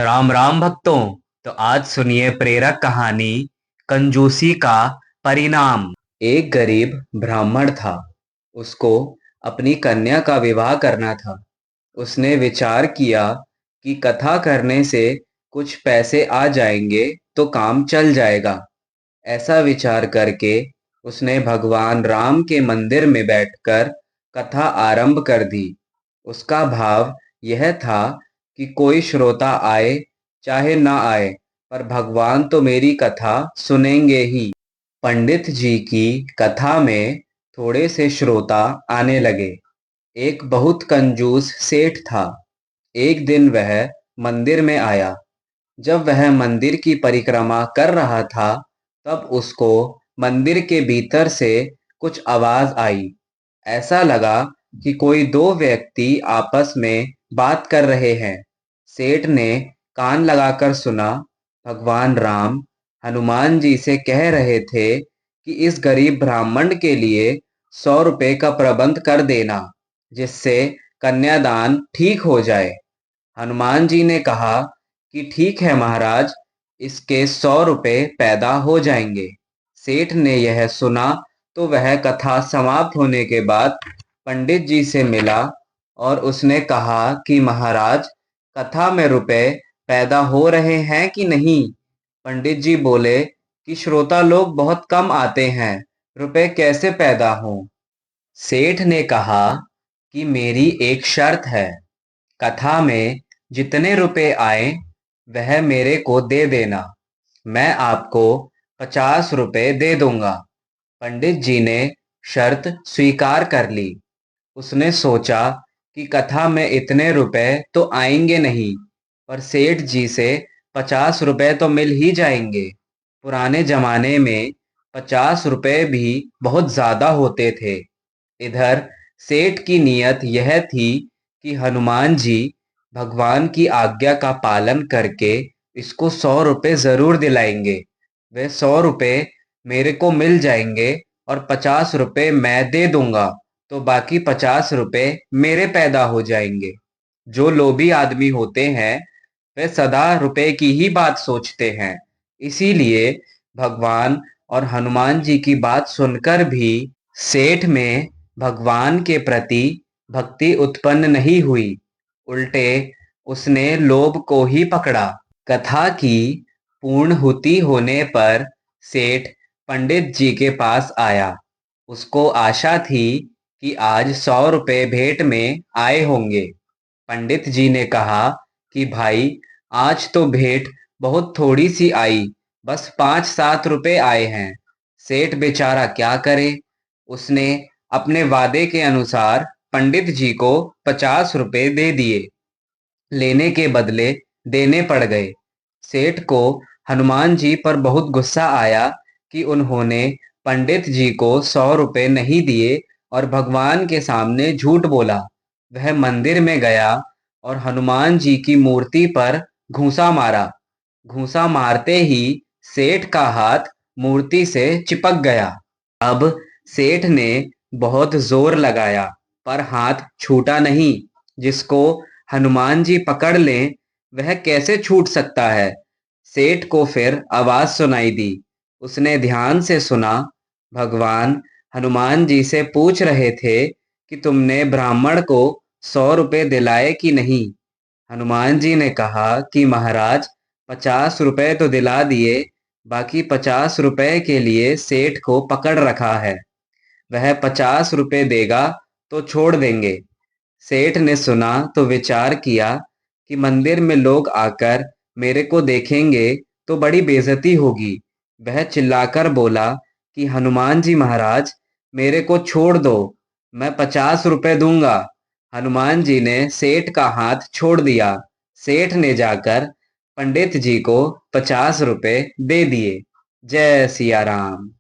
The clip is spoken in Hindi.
राम राम भक्तों। तो आज सुनिए प्रेरक कहानी कंजूसी का परिणाम। एक गरीब ब्राह्मण था। उसको अपनी कन्या का विवाह करना था। उसने विचार किया कि कथा करने से कुछ पैसे आ जाएंगे तो काम चल जाएगा। ऐसा विचार करके उसने भगवान राम के मंदिर में बैठकर कथा आरंभ कर दी। उसका भाव यह था कि कोई श्रोता आए चाहे ना आए, पर भगवान तो मेरी कथा सुनेंगे ही। पंडित जी की कथा में थोड़े से श्रोता आने लगे। एक बहुत कंजूस सेठ था। एक दिन वह मंदिर में आया। जब वह मंदिर की परिक्रमा कर रहा था, तब उसको मंदिर के भीतर से कुछ आवाज आई। ऐसा लगा कि कोई दो व्यक्ति आपस में बात कर रहे हैं। सेठ ने कान लगाकर सुना। भगवान राम हनुमान जी से कह रहे थे कि इस गरीब ब्राह्मण के लिए 100 रुपए का प्रबंध कर देना, जिससे कन्यादान ठीक हो जाए। हनुमान जी ने कहा कि ठीक है महाराज, इसके 100 रुपए पैदा हो जाएंगे। सेठ ने यह सुना तो वह कथा समाप्त होने के बाद पंडित जी से मिला और उसने कहा कि महाराज, कथा में रुपए पैदा हो रहे हैं कि नहीं। पंडित जी बोले कि श्रोता लोग बहुत कम आते हैं, रुपए कैसे पैदा हों। सेठ ने कहा कि मेरी एक शर्त है। कथा में जितने रुपए आए वह मेरे को दे देना। मैं आपको 50 रुपए दे दूंगा। पंडित जी ने शर्त स्वीकार कर ली। उसने सोचा कि कथा में इतने रुपए तो आएंगे नहीं, पर सेठ जी से 50 रुपए तो मिल ही जाएंगे। पुराने जमाने में 50 रुपए भी बहुत ज्यादा होते थे। इधर सेठ की नीयत यह थी कि हनुमान जी भगवान की आज्ञा का पालन करके इसको 100 रुपए जरूर दिलाएंगे। वे 100 रुपए मेरे को मिल जाएंगे और 50 रुपए मैं दे दूंगा, तो बाकी 50 रुपए मेरे पैदा हो जाएंगे। जो लोभी आदमी होते हैं वे सदा रुपए की ही बात सोचते हैं। इसीलिए भगवान और हनुमान जी की बात सुनकर भी सेठ में भगवान के प्रति भक्ति उत्पन्न नहीं हुई। उल्टे उसने लोभ को ही पकड़ा। कथा की पूर्णहुति होने पर सेठ पंडित जी के पास आया। उसको आशा थी कि आज 100 रुपए भेंट में आए होंगे। पंडित जी ने कहा कि भाई, आज तो भेंट बहुत थोड़ी सी आई, बस 5-7 रुपए आए हैं। सेठ बेचारा क्या करे। उसने अपने वादे के अनुसार पंडित जी को 50 रुपए दे दिए। लेने के बदले देने पड़ गए। सेठ को हनुमान जी पर बहुत गुस्सा आया कि उन्होंने पंडित जी को 100 रुपए नहीं दिए और भगवान के सामने झूठ बोला। वह मंदिर में गया और हनुमान जी की मूर्ति पर घूंसा मारा। घूंसा मारते ही सेठ का हाथ मूर्ति से चिपक गया। अब सेठ ने बहुत जोर लगाया, पर हाथ छूटा नहीं। जिसको हनुमान जी पकड़ लें वह कैसे छूट सकता है। सेठ को फिर आवाज सुनाई दी। उसने ध्यान से सुना। भगवान हनुमान जी से पूछ रहे थे कि तुमने ब्राह्मण को 100 रुपए दिलाए कि नहीं। हनुमान जी ने कहा कि महाराज, 50 रुपए तो दिला दिए, बाकी 50 रुपए के लिए सेठ को पकड़ रखा है। वह 50 रुपए देगा तो छोड़ देंगे। सेठ ने सुना तो विचार किया कि मंदिर में लोग आकर मेरे को देखेंगे तो बड़ी बेइज्जती होगी। वह चिल्लाकर बोला कि हनुमान जी महाराज, मेरे को छोड़ दो, मैं 50 रुपए दूंगा। हनुमान जी ने सेठ का हाथ छोड़ दिया। सेठ ने जाकर पंडित जी को 50 रुपए दे दिए। जय सिया राम।